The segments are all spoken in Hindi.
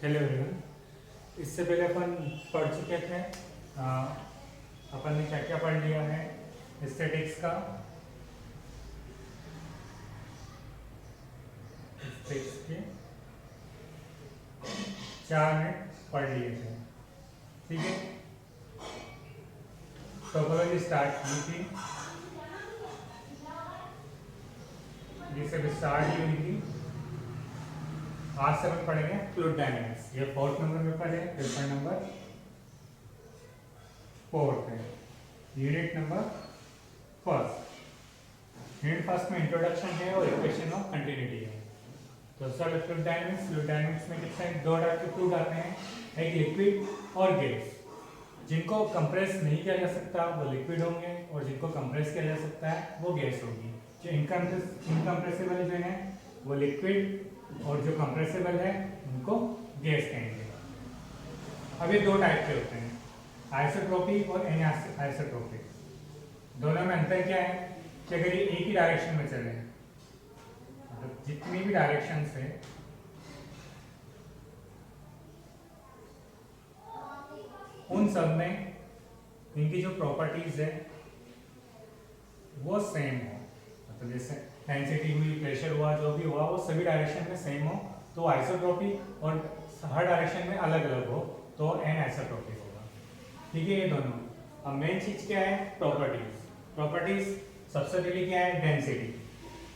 Hello everyone. इससे पहले अपन पढ़ चुके थे। अपन ने क्या क्या पढ़ लिया है स्टैटिक्स का। स्टैटिक्स के 4 मिनट पढ़ लिए थे, ठीक है। टोपोलॉजी स्टार्ट की थी, ये सब स्टार्ट ही हुई थी। आज से अपन पढ़ेंगे फ्लूइड डायनेमिक्स। ये 4th नंबर में पढ़े, पेपर नंबर 4 है, यूनिट नंबर 1। यूनिट 1 में इंट्रोडक्शन है और इक्वेशन ऑफ कंटिन्यूटी है। तो सर फ्लूइड डायनेमिक्स में कितने दो टाइप के फ्लूइड आते हैं, एक लिक्विड और गैस। जिनको कंप्रेस नहीं किया जा सकता वो लिक्विड होंगे और जिनको कंप्रेस किया जा सकता है वो गैस होगी। जो इनकम्प्रेसिबल जो है वो लिक्विड और जो कंप्रेसिबल है उनको गैस कहेंगे। अब ये दो टाइप के होते हैं, आइसोट्रोपिक और एनिसोट्रोपिक। दोनों में अंतर क्या है कि अगर ये एक ही डायरेक्शन में चले, मतलब जितनी भी डायरेक्शन से उन सब में इनकी जो प्रॉपर्टीज है वो सेम हो, मतलब जैसे डेंसिटी हुई, प्रेशर हुआ, जो भी हुआ वो सभी डायरेक्शन में सेम हो तो आइसोट्रोपिक, और हर डायरेक्शन में अलग अलग हो तो एनिसोट्रोपिक होगा, ठीक है। ये दोनों। अब मेन चीज क्या है, प्रॉपर्टीज सबसे पहले क्या है,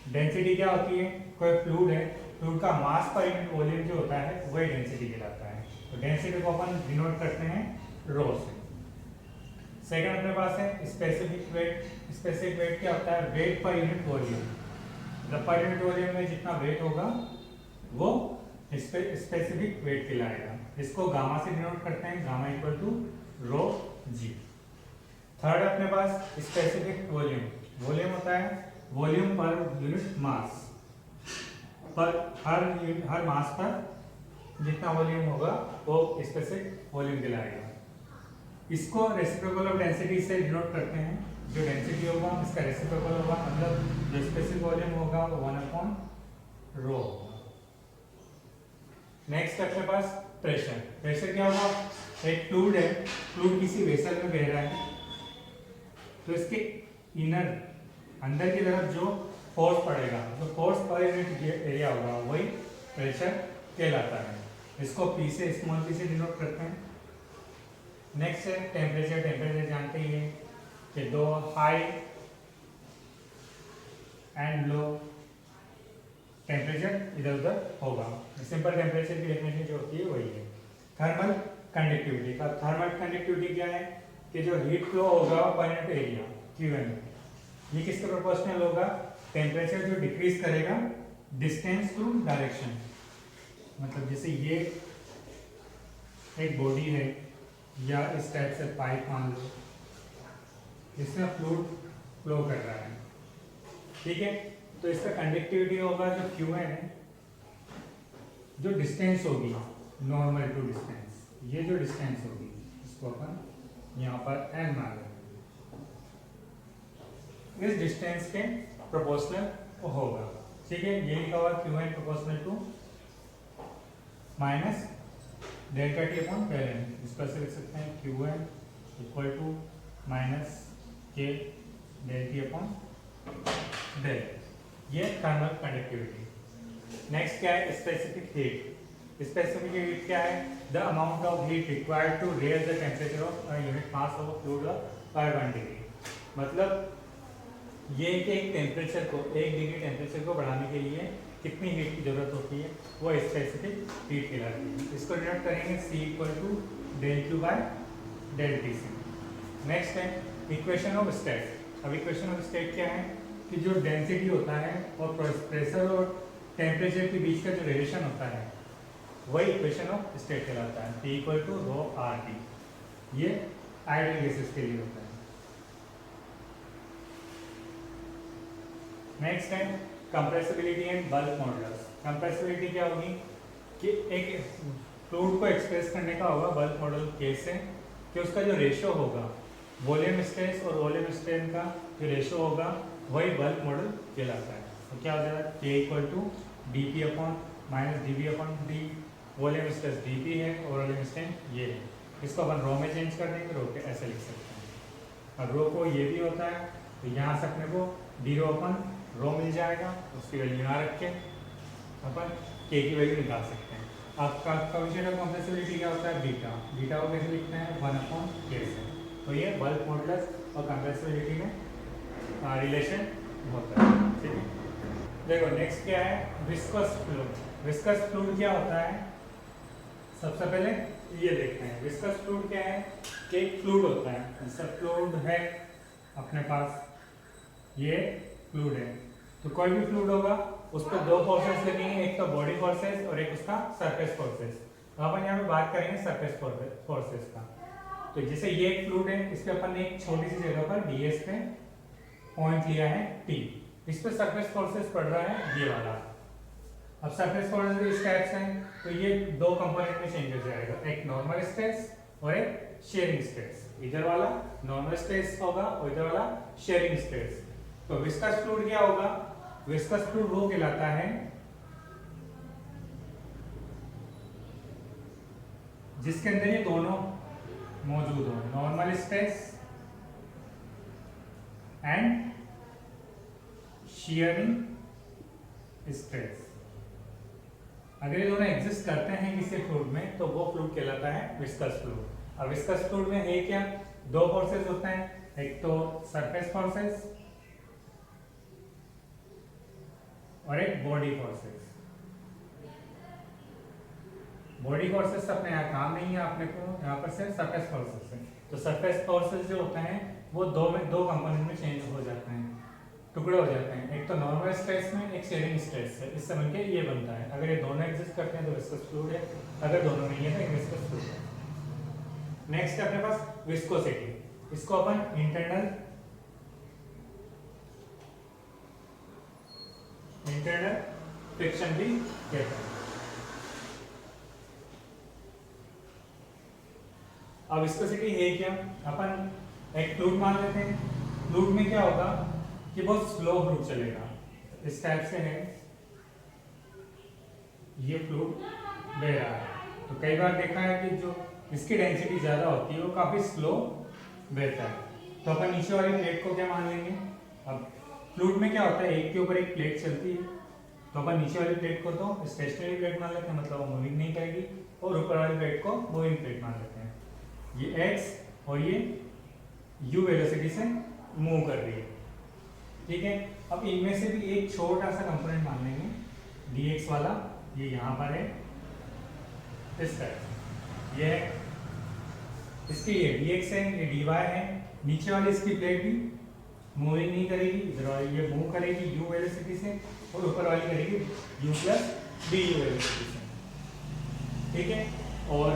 डेंसिटी क्या होती है, कोई फ्लूइड है, फ्लूइड का मास पर यूनिट वॉल्यूम जो होता है वही डेंसिटी कहलाता है। तो डेंसिटी को अपन डिनोट करते हैं रो से। सेकंड अपने पास है स्पेसिफिक वेट क्या होता है, वेट पर यूनिट वॉल्यूम। मतलब पर यूनिट वॉल्यूम में जितना वेट होगा वो स्पेसिफिक वेट कहलाएगा। इसको गामा से डिनोट करते हैं, gamma equal to rho g. Third अपने पास स्पेसिफिक वॉल्यूम होता है वॉल्यूम पर यूनिट मास। पर हर मास पर जितना वॉल्यूम होगा वो स्पेसिफिक वॉल्यूम कहलाएगा। इसको रेसिप्रोकल ऑफ डेंसिटी से डिनोट करते हैं। जो डेंसिटी होगा इसका रेसिप्रोकल होगा, मतलब जो स्पेसिफिक वॉल्यूम होगा वो 1/ρ होगा। नेक्स्ट अपने पास प्रेशर क्या होगा, एक फ्लूइड है, फ्लूइड किसी वेसल में बह रहा है तो इसके अंदर की तरफ जो फोर्स पड़ेगा, जो फोर्स पर यूनिट एरिया होगा वही प्रेशर कहलाता है। इसको P से स्मॉल p से डिनोट करते हैं। नेक्स्ट है टेम्परेचर जानते ही हैं कि दो हाई एंड लो टेम्परेचर इधर उधर होगा। सिंपल टेम्परेचर की डेफिनेशन जो होती है वही है। थर्मल कंडक्टिविटी क्या है कि जो हीट फ्लो होगा पर यूनिट एरिया Q/m, ये किसके प्रोपोर्शनल होगा, टेम्परेचर जो डिक्रीज करेगा डिस्टेंस टू डायरेक्शन। मतलब जैसे ये एक बॉडी है या इस टाइप से पाइप मान लो, इसमें फ्लूइड फ्लो कर रहा है, ठीक है। तो इसका कंडक्टिविटी होगा जो Q है, जो डिस्टेंस होगी नॉर्मल टू डिस्टेंस, ये जो डिस्टेंस होगी इसको अपन यहाँ पर n मान लेंगे, इस डिस्टेंस के प्रोपोर्शनल होगा, ठीक है। ये लिखा हुआ Qn proportional to minus delta T upon L। इस पर से लिख सकते हैं Qn equal to minus k del T upon del. ये थर्मल कंडक्टिविटी। नेक्स्ट क्या है, स्पेसिफिक हीट क्या है, the amount of heat required to raise the temperature of unit mass of fluid by 1 degree. मतलब ये कि एक टेम्परेचर को 1 डिग्री टेम्परेचर को बढ़ाने के लिए कितनी हीट की जरूरत होती है वो स्पेसिफिक हीट कहलाती है। इसको डिनोट करेंगे C equal to del Q by del T से। नेक्स्ट है इक्वेशन ऑफ स्टेट। अब इक्वेशन ऑफ स्टेट क्या है कि जो डेंसिटी होता है और प्रेशर और टेम्परेचर के बीच का जो रिलेशन होता है वही इक्वेशन ऑफ स्टेट कहलाता है, P इक्वल टू ρRT। ये आइडियल गैसेस के लिए होता है। नेक्स्ट है compressibility and bulk modulus. Compressibility क्या होगी कि एक फ्लूइड को एक्सप्रेस करने का होगा बल्क मॉडुलस केस से, कि उसका जो रेशो होगा वॉल्यूम स्ट्रेस और वॉल्यूम स्ट्रेन का जो रेशो होगा वही बल्क मॉडल कहलाता है। तो क्या हो जाएगा, K equal to dP upon minus dV upon d volume stress dP है और वॉल्यूम स्ट्रेंथ ये है। इसको अपन रो में चेंज कर देंगे, रो के ऐसे लिख सकते हैं। अब रो को ये भी होता है तो यहाँ से अपने को डी रो अपन रो मिल जाएगा, उसकी वैल्यू यहाँ रख के अपन के की वैल्यू निकाल सकते हैं। आपका कोएफिशिएंट ऑफ कंप्रेसिबिलिटी क्या होता है? बीटा। बीटा को कैसे लिखते हैं? 1/k से। तो ये बल्क मॉडुलस और कंप्रेसिबिलिटी में रिलेशन होता है। ठीक है, देखो नेक्स्ट क्या है? Viscous fluid. विस्कस फ्लूइड क्या होता है? सबसे पहले ये देखते हैं विस्कस फ्लूइड क्या है। कि एक फ्लूइड होता है, जैसे फ्लूइड है अपने पास, ये फ्लूइड है, तो कोई भी फ्लूइड होगा उस पर दो फोर्सेस लगेंगे, एक तो बॉडी फोर्सेस और एक उसका सरफेस फोर्सेस। तो अपन यहाँ पे बात करेंगे सरफेस फोर्सेस का। तो जैसे ये एक फ्लूइड है, इस पे अपन ने एक छोटी सी जगह पर ds पे पॉइंट लिया है T, इस पे सरफेस फोर्सेस पड़ रहा है ये वाला। अब सरफेस फोर्सेस इस टाइप से हैं, तो ये दो कंपोनेंट में चेंज हो जाएगा, एक नॉर्मल स्ट्रेस और एक शेयरिंग स्ट्रेस। इधर वाला नॉर्मल स्ट्रेस होगा और इधर वाला शेयरिंग स्ट्रेस। तो विस्कस फ्लूइड क्या होगा? विस्कस फ्लूइड वो कहलाता है जिसके अंदर ये दोनों मौजूद हो, normal stress and shearing stress. अगर ये दोनों एग्जिस्ट करते हैं किसी फ्लूइड में तो वो फ्लूइड कहलाता है विस्कस फ्लूइड। अब विस्कस फ्लूइड में है क्या? दो फोर्सेस होते हैं, एक तो सरफेस फोर्सेस और एक बॉडी फोर्सेस। बॉडी फोर्सेस अपने यहाँ काम नहीं है, अपने को यहाँ पर सिर्फ सरफेस फोर्सेस है। तो सरफेस फोर्सेस जो होते हैं वो दो कंपोनेंट में चेंज हो जाते हैं, टुकड़े हो जाते हैं, एक तो नॉर्मल स्ट्रेस में, एक शेयरिंग स्ट्रेस है। इससे बनके ये बनता है। अगर ये दोनों एग्जिस्ट करते हैं तो विस्कस फ्लूइड है, अगर दोनों नहीं है तो विस्कस फ्लूइड है। नेक्स्ट है अपने पास विस्कोसिटी। इसको अपन इंटरनल फ्रिक्शन भी कहते हैं। अब विस्कोसिटी है क्या? अपन एक फ्लूइड मान लेते हैं। फ्लूइड में क्या होगा कि बहुत स्लो फ्लूइड चलेगा, इस टाइप से है, ये फ्लूइड बह रहा है। तो कई बार देखा है कि जो इसकी डेंसिटी ज्यादा होती है वो काफी स्लो बहता है। तो अपन नीचे वाली प्लेट को क्या मान लेंगे? अब फ्लूइड में क्या होता है, एक के ऊपर एक प्लेट चलती है, तो अपन नीचे वाली प्लेट को तो स्टेशनरी प्लेट मान लेते हैं, मतलब वो मूविंग नहीं करेगी, और ऊपर वाली प्लेट को मूविंग प्लेट मान लेते हैं। ये x और ये u वेलोसिटी से मूव कर रही है। ठीक है, अब इनमें से भी एक छोटा सा कंपोनेंट मान लेंगे dx वाला, ये यहाँ पर है इस तरह, ये इसकी ये dx है, ये dy है। नीचे वाली इसकी प्लेट भी मूविंग नहीं करेगी, इधर वाली ये मूव करेगी u वेलोसिटी से, और ऊपर वाली करेगी u प्लस du वेलोसिटी से। ठीक है, और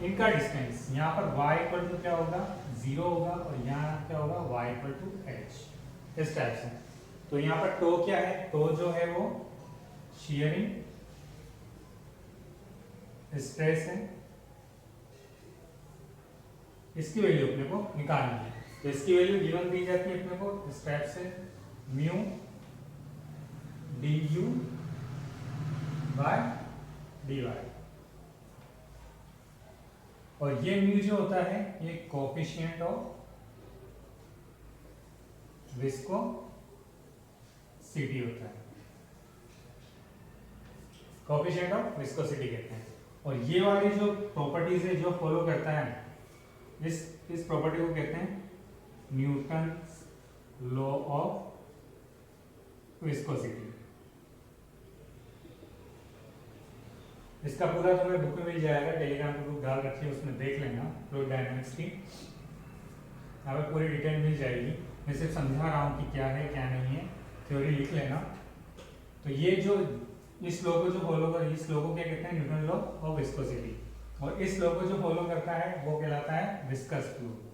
इनका डिस्टेंस यहाँ पर y इक्वल टू क्या होगा? 0 होगा, और यहाँ क्या होगा? y इक्वल टू h, इस टाइप से। तो यहाँ पर टो क्या है? टो जो है वो शियरिंग स्ट्रेस है, इसकी वैल्यू अपने को निकालनी है। तो इसकी वैल्यू गिवन दी जाती है अपने को इस टाइप से, म्यू du बाय dy। और ये म्यू जो होता है ये कोएफिशिएंट ऑफ विस्कोसिटी होता है, कोएफिशिएंट ऑफ विस्कोसिटी कहते हैं। और ये वाली जो प्रॉपर्टीज है जो फॉलो करता है, इस प्रॉपर्टी को कहते हैं न्यूटन्स लॉ ऑफ विस्कोसिटी। इसका पूरा तुम्हें बुक में मिल जाएगा, टेलीग्राम पे बुक डाल रखी है, उसमें देख लेना फ्लूइड डायनामिक्स की, यहाँ पे पूरी डिटेल मिल जाएगी। मैं सिर्फ समझा रहा हूँ कि क्या है क्या नहीं है, थ्योरी लिख लेना। तो ये जो इस लॉ को जो फॉलो कर, इस लॉ को क्या कहते हैं? Newton law of viscosity. और इस लॉ को जो फॉलो करता है वो कहलाता है विस्कस फ्लूइड।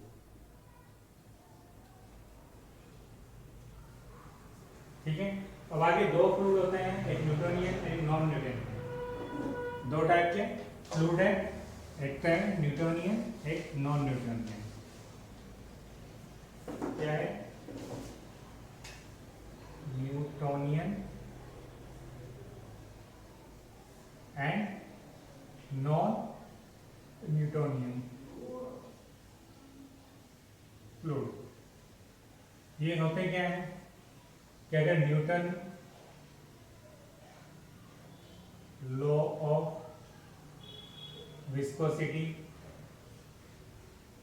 ठीक है, अब आगे दो फ्लूइड होते हैं, एक न्यूटोनियन एक नॉन न्यूटोनियन। दो टाइप के फ्लूइड है, एक है न्यूटोनियन एक नॉन न्यूटोनियन। क्या है? Newtonian and non Newtonian fluid. ये होते क्या है कि अगर न्यूटन लॉ ऑफ विस्कोसिटी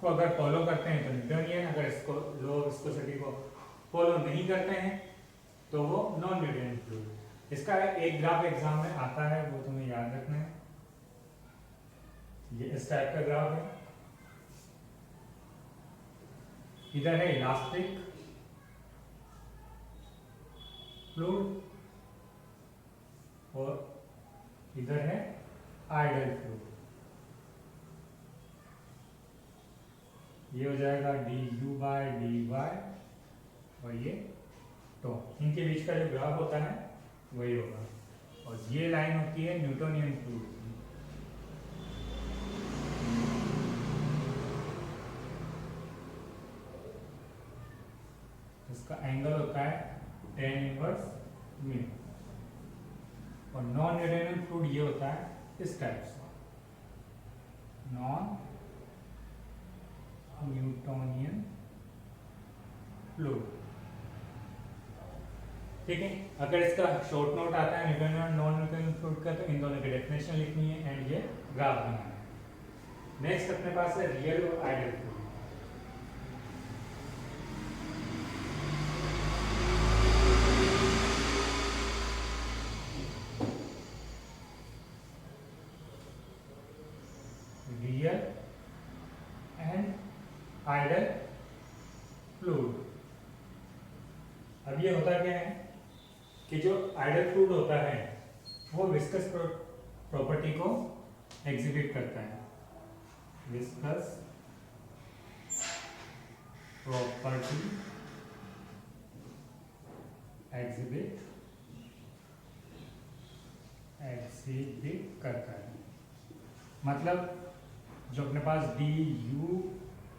को अगर फॉलो करते हैं तो न्यूटोनियन, अगर इसको लॉ ऑफ विस्कोसिटी को फॉलो नहीं करते हैं तो वो नॉन न्यूटोनियन फ्लूइड। इसका एक ग्राफ एग्जाम में आता है, वो तुम्हें याद रखना है। ये इस टाइप का ग्राफ है, इधर है इलास्टिक फ्लूइड और इधर है आइडल फ्लूइड। ये हो जाएगा du बाय dy और ये तो इनके बीच का जो ग्राफ होता है वही होगा। और ये लाइन होती है न्यूटोनियन फ्लूइड। इसका एंगल होता है tan इनवर्स म्यू। और नॉन न्यूटोनियन फ्लूइड ये होता है इस टाइप से, नॉन न्यूटोनियन फ्लूइड। ठीक है, अगर इसका शॉर्ट नोट आता है न्यूटोनियन और नॉन न्यूटोनियन फ्लूइड का, तो इन दोनों की डेफिनेशन लिखनी है एंड ये ग्राफ बनाना है। नेक्स्ट अपने पास है रियल और ideal fluid. Real and ideal fluid. अब ये होता क्या है कि जो आइडल फ्लूइड होता है वो विस्कस प्रॉपर्टी को एग्जिबिट करता है। विस्कस प्रॉपर्टी एग्जिबिट करता है। मतलब जो अपने पास du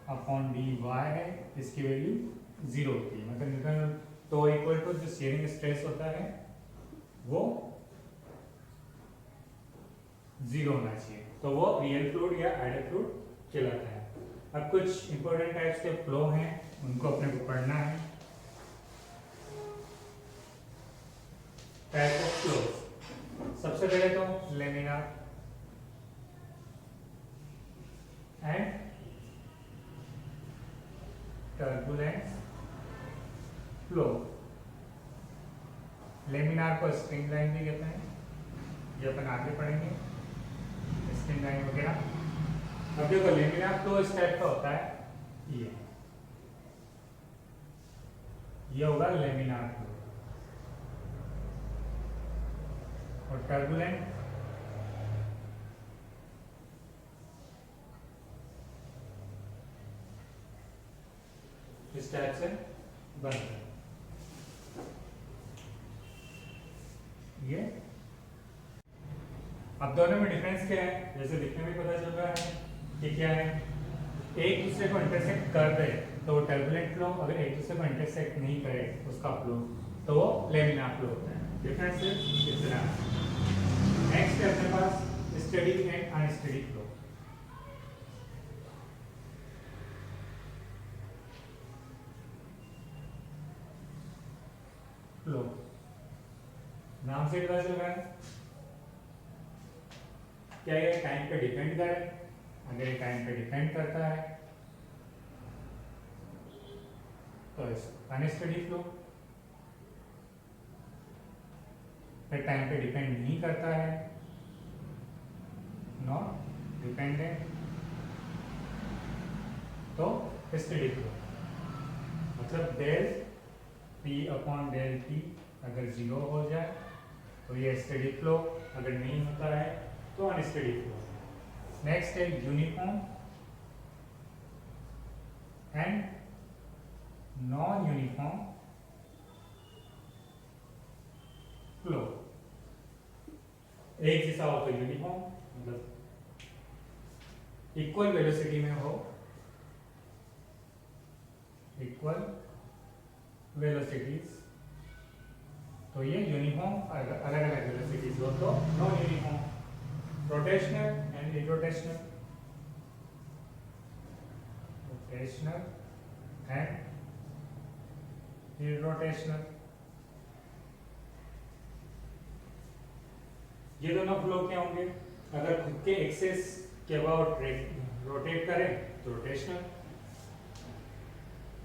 अपॉन dy है इसकी वैल्यू 0 होती है। मतलब तो इक्वल टू जो शेयरिंग स्ट्रेस होता है वो 0 होना चाहिए, तो वो रियल फ्लूइड या आइडल फ्लूइड कहलाता है। अब कुछ इंपॉर्टेंट टाइप्स के फ्लो हैं, उनको अपने को पढ़ना है। टाइप ऑफ फ्लो, सबसे पहले तो laminar and turbulent flow. Laminar को स्ट्रीम लाइन भी कहते हैं, ये अपन आगे पढ़ेंगे स्ट्रीम लाइन वगैरह। अब देखो लेमिनार फ्लो इस टाइप का होता है, ये होगा लेमिनार फ्लो। और टर्बुलेंट इस टाइप से बनता है। ये अब दोनों में डिफरेंस क्या है, जैसे दिखने में पता चल रहा है कि क्या है, एक दूसरे को इंटरसेक्ट कर दे तो टर्बुलेंट फ्लो, अगर एक दूसरे को इंटरसेक्ट नहीं करे उसका फ्लो तो वो लेमिनार फ्लो होता है। डिफरेंस इतना। नेक्स्ट है अपने पास steady and unsteady flow. Flow नाम से पता चल रहा है क्या ये टाइम पे डिपेंड करे। अगर ये टाइम पे डिपेंड करता है तो अनस्टेडी फ्लो। फिर टाइम पे डिपेंड नहीं करता है, नॉट डिपेंडेंट, तो स्टेडी फ्लो। मतलब del P upon del T अगर 0 हो जाए तो ये स्टेडी फ्लो, अगर नहीं होता है तो अनस्टेडी फ्लो। नेक्स्ट है uniform and non uniform flow. एक जैसा हो तो यूनिफॉर्म, मतलब इक्वल वेलोसिटी में हो, इक्वल वेलोसिटीज, तो ये यूनिफॉर्म। अलग अलग वेलोसिटीज हो तो non uniform. Rotational and irrotational, rotational and irrotational, ये दोनों फ्लो क्या होंगे? अगर खुद के एक्सेस के अबाउट रोटेट करें तो rotational,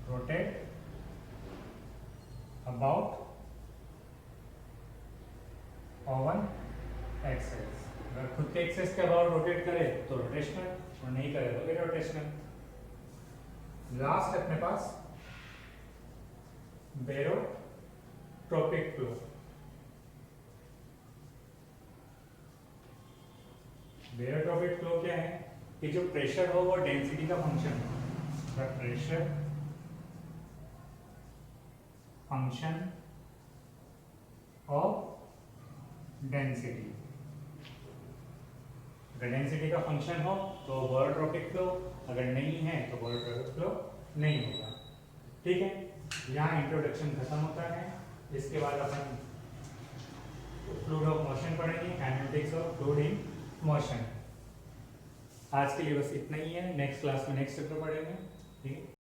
rotate about own axis, अगर खुद के एक्सेस के अबाउट रोटेट करे तो रोटेशनल और नहीं करे तो इरोटेशनल। लास्ट है अपने पास बेरोट्रोपिक फ्लो। बेरोट्रोपिक फ्लो क्या है कि जो प्रेशर हो वो डेंसिटी का फंक्शन हो, प्रेशर फंक्शन ऑफ डेंसिटी, अगर डेंसिटी का फंक्शन हो तो बॉरोट्रोपिक फ्लो, अगर नहीं है तो बॉरोट्रोपिक फ्लो नहीं होगा। ठीक है, यहाँ इंट्रोडक्शन खत्म होता है। इसके बाद अपन फ्लूइड ऑफ मोशन पढ़ेंगे, kinetics of fluid in motion. आज के लिए बस इतना ही है, नेक्स्ट क्लास में नेक्स्ट चैप्टर पढ़ेंगे। ठीक है।